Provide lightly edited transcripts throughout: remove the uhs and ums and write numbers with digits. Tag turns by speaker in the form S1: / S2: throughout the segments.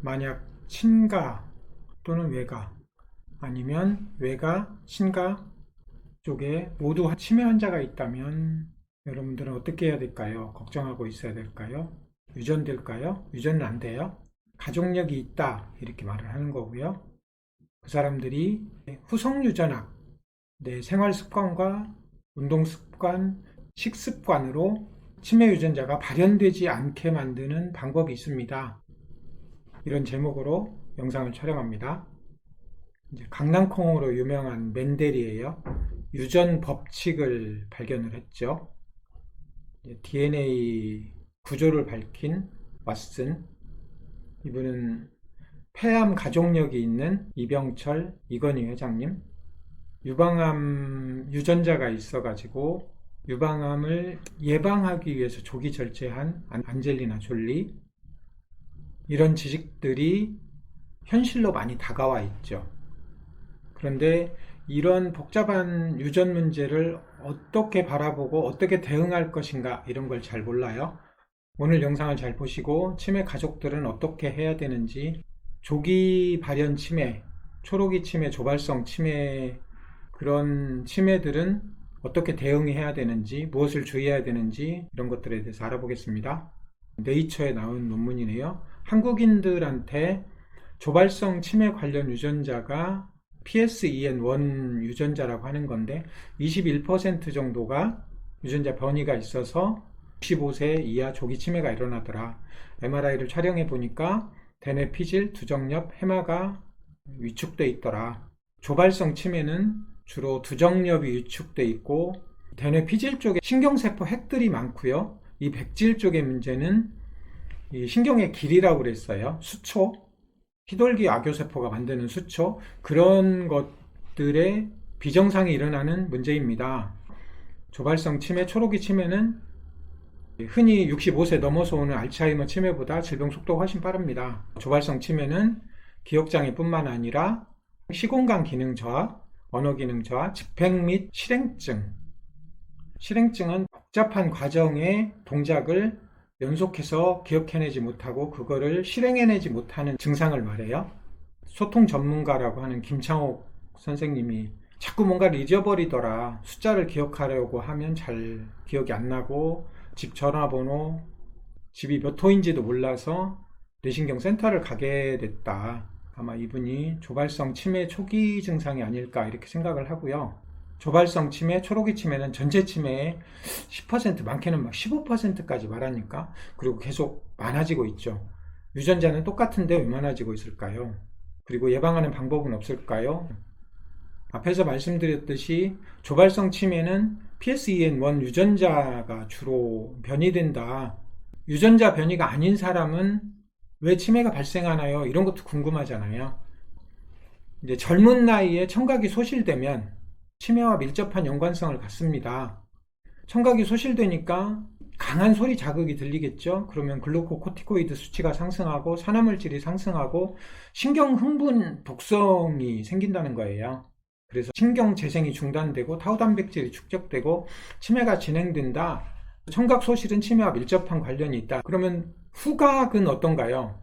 S1: 만약 친가 또는 외가 아니면 외가, 친가 쪽에 모두 치매 환자가 있다면 여러분들은 어떻게 해야 될까요? 걱정하고 있어야 될까요? 유전될까요? 유전은 안 돼요. 가족력이 있다 이렇게 말을 하는 거고요. 그 사람들이 후성유전학, 내 생활 습관과 운동 습관, 식습관으로 치매 유전자가 발현되지 않게 만드는 방법이 있습니다. 이런 제목으로 영상을 촬영합니다. 이제 강낭콩으로 유명한 멘델이에요. 유전 법칙을 발견을 했죠. DNA 구조를 밝힌 왓슨, 이분은 폐암 가족력이 있는 이병철, 이건희 회장님, 유방암 유전자가 있어가지고 유방암을 예방하기 위해서 조기 절제한 안젤리나 졸리, 이런 지식들이 현실로 많이 다가와 있죠. 그런데 이런 복잡한 유전 문제를 어떻게 바라보고 어떻게 대응할 것인가 이런 걸 잘 몰라요. 오늘 영상을 잘 보시고 치매 가족들은 어떻게 해야 되는지, 조기 발현 치매, 초록이 치매, 조발성 치매, 그런 치매들은 어떻게 대응해야 되는지, 무엇을 주의해야 되는지 이런 것들에 대해서 알아보겠습니다. 네이처에 나온 논문이네요. 한국인들한테 조발성 치매 관련 유전자가 PSEN1 유전자라고 하는 건데 21% 정도가 유전자 변이가 있어서 65세 이하 조기 치매가 일어나더라. MRI를 촬영해 보니까 대뇌 피질, 두정엽, 해마가 위축돼 있더라. 조발성 치매는 주로 두정엽이 위축돼 있고 대뇌 피질 쪽에 신경세포 핵들이 많고요. 이 백질 쪽의 문제는 이 신경의 길이라고 그랬어요. 수초, 희돌기 악교세포가 만드는 수초, 그런 것들의 비정상이 일어나는 문제입니다. 조발성 치매, 초록이 치매는 흔히 65세 넘어서 오는 알츠하이머 치매보다 질병 속도가 훨씬 빠릅니다. 조발성 치매는 기억장애뿐만 아니라 시공간 기능 저하, 언어 기능 저하, 집행 및 실행증. 실행증은 복잡한 과정의 동작을 연속해서 기억해내지 못하고 그거를 실행해내지 못하는 증상을 말해요. 소통 전문가라고 하는 김창옥 선생님이 자꾸 뭔가를 잊어버리더라. 숫자를 기억하려고 하면 잘 기억이 안 나고 집 전화번호, 집이 몇 호인지도 몰라서 뇌신경 센터를 가게 됐다. 아마 이분이 조발성 치매 초기 증상이 아닐까 이렇게 생각을 하고요. 조발성 치매, 초록이 치매는 전체 치매의 10%, 많게는 막 15%까지 말하니까, 그리고 계속 많아지고 있죠. 유전자는 똑같은데 왜 많아지고 있을까요? 그리고 예방하는 방법은 없을까요? 앞에서 말씀드렸듯이 조발성 치매는 PSEN1 유전자가 주로 변이된다. 유전자 변이가 아닌 사람은 왜 치매가 발생하나요? 이런 것도 궁금하잖아요. 이제 젊은 나이에 청각이 소실되면 치매와 밀접한 연관성을 갖습니다. 청각이 소실되니까 강한 소리 자극이 들리겠죠. 그러면 글루코코티코이드 수치가 상승하고 산화물질이 상승하고 신경 흥분 독성이 생긴다는 거예요. 그래서 신경 재생이 중단되고 타우 단백질이 축적되고 치매가 진행된다. 청각 소실은 치매와 밀접한 관련이 있다. 그러면 후각은 어떤가요?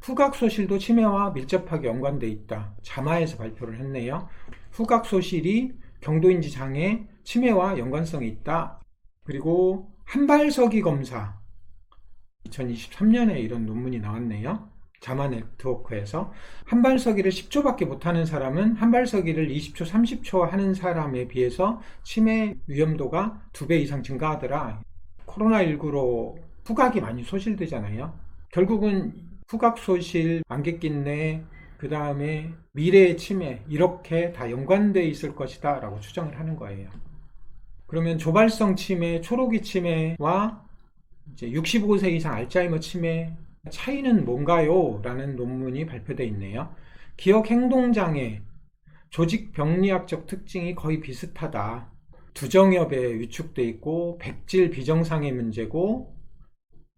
S1: 후각 소실도 치매와 밀접하게 연관돼 있다. 자마에서 발표를 했네요. 후각 소실이 경도인지 장애, 치매와 연관성이 있다. 그리고 한발서기 검사, 2023년에 이런 논문이 나왔네요. 자마 네트워크에서 한발서기를 10초밖에 못하는 사람은 한발서기를 20초, 30초 하는 사람에 비해서 치매 위험도가 2배 이상 증가하더라. 코로나19로 후각이 많이 소실되잖아요. 결국은 후각 소실, 안개낀내, 그 다음에 미래의 치매, 이렇게 다 연관되어 있을 것이다 라고 추정을 하는 거예요. 그러면 조발성 치매, 초록이 치매와 이제 65세 이상 알츠하이머 치매 차이는 뭔가요? 라는 논문이 발표되어 있네요. 기억행동장애, 조직병리학적 특징이 거의 비슷하다. 두정엽에 위축되어 있고 백질 비정상의 문제고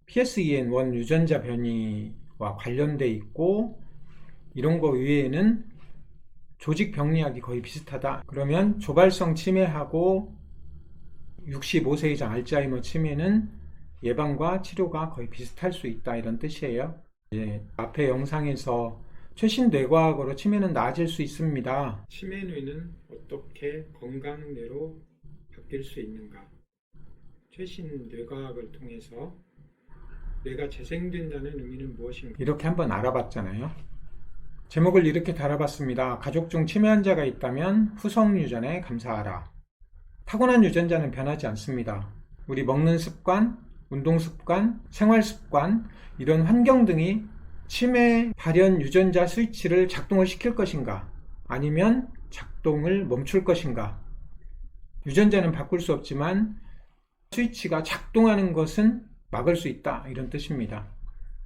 S1: PSEN1 유전자 변이와 관련되어 있고 이런 거 외에는 조직병리학이 거의 비슷하다. 그러면 조발성 치매하고 65세 이상 알츠하이머 치매는 예방과 치료가 거의 비슷할 수 있다 이런 뜻이에요. 앞에 영상에서 최신 뇌과학으로 치매는 나아질 수 있습니다. 치매 뇌는 어떻게 건강뇌로 바뀔 수 있는가? 최신 뇌과학을 통해서 뇌가 재생된다는 의미는 무엇인가? 이렇게 한번 알아봤잖아요. 제목을 이렇게 달아봤습니다. 가족 중 치매 환자가 있다면 후성 유전에 감사하라. 타고난 유전자는 변하지 않습니다. 우리 먹는 습관, 운동 습관, 생활 습관, 이런 환경 등이 치매 발현 유전자 스위치를 작동을 시킬 것인가? 아니면 작동을 멈출 것인가? 유전자는 바꿀 수 없지만 스위치가 작동하는 것은 막을 수 있다, 이런 뜻입니다.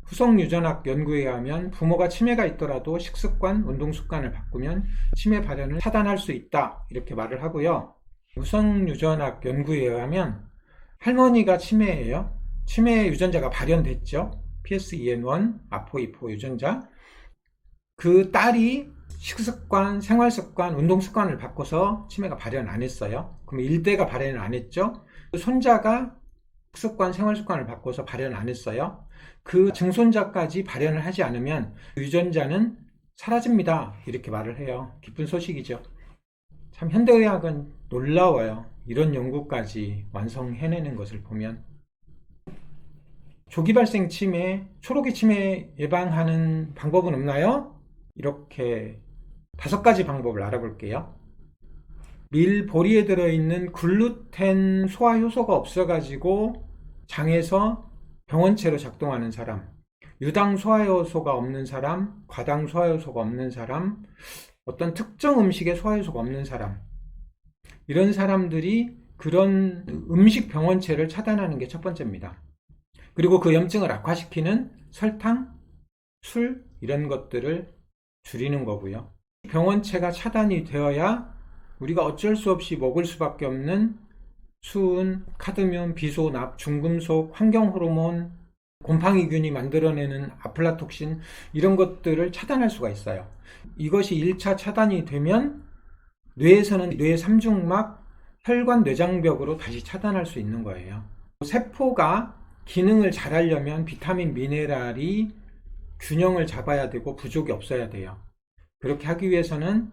S1: 후성유전학 연구에 의하면 부모가 치매가 있더라도 식습관, 운동습관을 바꾸면 치매 발현을 차단할 수 있다, 이렇게 말을 하고요. 후성유전학 연구에 의하면 할머니가 치매예요. 치매 유전자가 발현됐죠. PSEN1, 아포2포 유전자. 그 딸이 식습관, 생활습관, 운동습관을 바꿔서 치매가 발현 안 했어요. 그럼 일대가 발현을 안 했죠. 손자가 식습관, 생활습관을 바꿔서 발현 안 했어요. 그 증손자까지 발현을 하지 않으면 유전자는 사라집니다, 이렇게 말을 해요. 기쁜 소식이죠. 참 현대의학은 놀라워요. 이런 연구까지 완성해내는 것을 보면. 조기 발생 치매, 초록이 치매 예방하는 방법은 없나요? 이렇게 5가지 방법을 알아볼게요. 밀, 보리에 들어있는 글루텐 소화 효소가 없어가지고 장에서 병원체로 작동하는 사람, 유당 소화 효소가 없는 사람, 과당 소화 효소가 없는 사람, 어떤 특정 음식에 소화 효소가 없는 사람, 이런 사람들이 그런 음식 병원체를 차단하는 게 첫 번째입니다. 그리고 그 염증을 악화시키는 설탕, 술, 이런 것들을 줄이는 거고요. 병원체가 차단이 되어야 우리가 어쩔 수 없이 먹을 수밖에 없는 수은, 카드뮴, 비소, 납, 중금속, 환경호르몬, 곰팡이균이 만들어내는 아플라톡신, 이런 것들을 차단할 수가 있어요. 이것이 1차 차단이 되면 뇌에서는 뇌 삼중막, 혈관 뇌장벽으로 다시 차단할 수 있는 거예요. 세포가 기능을 잘하려면 비타민, 미네랄이 균형을 잡아야 되고 부족이 없어야 돼요. 그렇게 하기 위해서는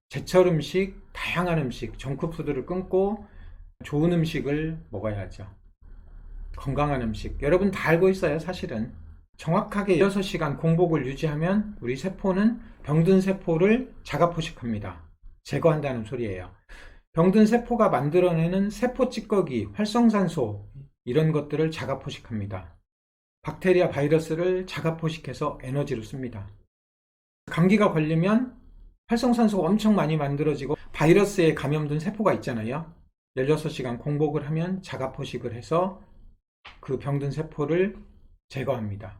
S1: 제철 음식, 다양한 음식, 정크푸드를 끊고 좋은 음식을 먹어야죠. 건강한 음식. 여러분 다 알고 있어요, 사실은. 정확하게 6시간 공복을 유지하면 우리 세포는 병든 세포를 자가포식합니다. 제거한다는 소리예요. 병든 세포가 만들어내는 세포 찌꺼기, 활성산소, 이런 것들을 자가포식합니다. 박테리아, 바이러스를 자가포식해서 에너지로 씁니다. 감기가 걸리면 활성산소가 엄청 많이 만들어지고 바이러스에 감염된 세포가 있잖아요. 16시간 공복을 하면 자가포식을 해서 그 병든 세포를 제거합니다.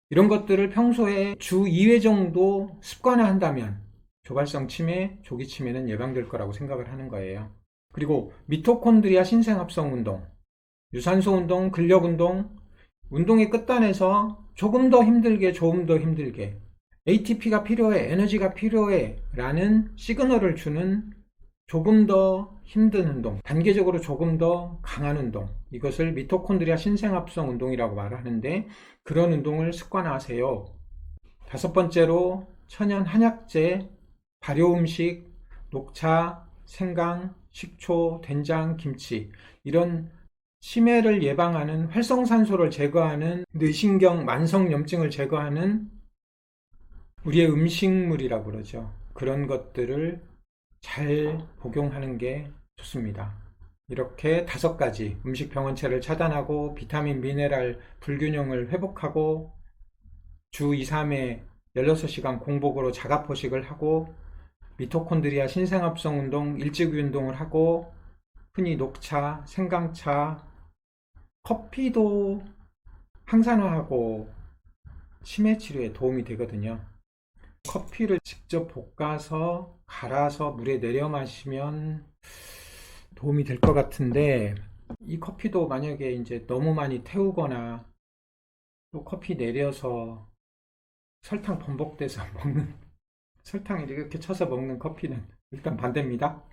S1: 이런 것들을 평소에 주 2회 정도 습관화한다면 조발성 치매, 조기 치매는 예방될 거라고 생각을 하는 거예요. 그리고 미토콘드리아 신생합성 운동, 유산소 운동, 근력 운동, 운동의 끝단에서 조금 더 힘들게, 조금 더 힘들게, ATP가 필요해, 에너지가 필요해 라는 시그널을 주는 조금 더 힘든 운동, 단계적으로 조금 더 강한 운동, 이것을 미토콘드리아 신생합성 운동이라고 말하는데, 그런 운동을 습관화하세요. 5번째로 천연 한약재, 발효음식, 녹차, 생강, 식초, 된장, 김치, 이런 치매를 예방하는, 활성산소를 제거하는, 뇌신경 만성염증을 제거하는 우리의 음식물이라고 그러죠. 그런 것들을 잘 복용하는 게 좋습니다. 이렇게 5가지 음식 병원체를 차단하고 비타민, 미네랄 불균형을 회복하고 주 2, 3회 16시간 공복으로 자가포식을 하고 미토콘드리아 신생합성 운동, 일지구기 운동을 하고 흔히 녹차, 생강차, 커피도 항산화하고 치매 치료에 도움이 되거든요. 커피를 직접 볶아서 갈아서 물에 내려 마시면 도움이 될 것 같은데, 이 커피도 만약에 이제 너무 많이 태우거나 또 커피 내려서 설탕 범벅돼서 먹는, 설탕을 이렇게 쳐서 먹는 커피는 일단 반대입니다.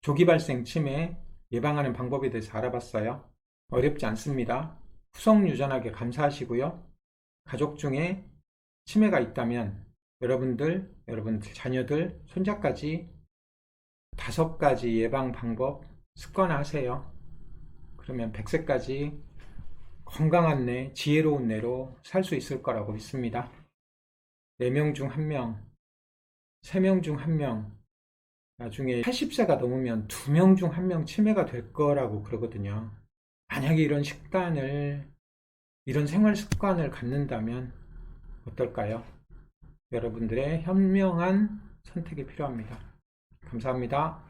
S1: 조기 발생 치매 예방하는 방법에 대해서 알아봤어요. 어렵지 않습니다. 후성 유전학에 감사하시고요. 가족 중에 치매가 있다면 여러분들 자녀들, 손자까지 5가지 예방 방법 습관화하세요. 그러면 100세까지 건강한 뇌, 지혜로운 뇌로 살 수 있을 거라고 믿습니다. 4명 중 1명, 3명 중 1명, 나중에 80세가 넘으면 2명 중 1명 치매가 될 거라고 그러거든요. 만약에 이런 생활 습관을 갖는다면 어떨까요? 여러분들의 현명한 선택이 필요합니다. 감사합니다.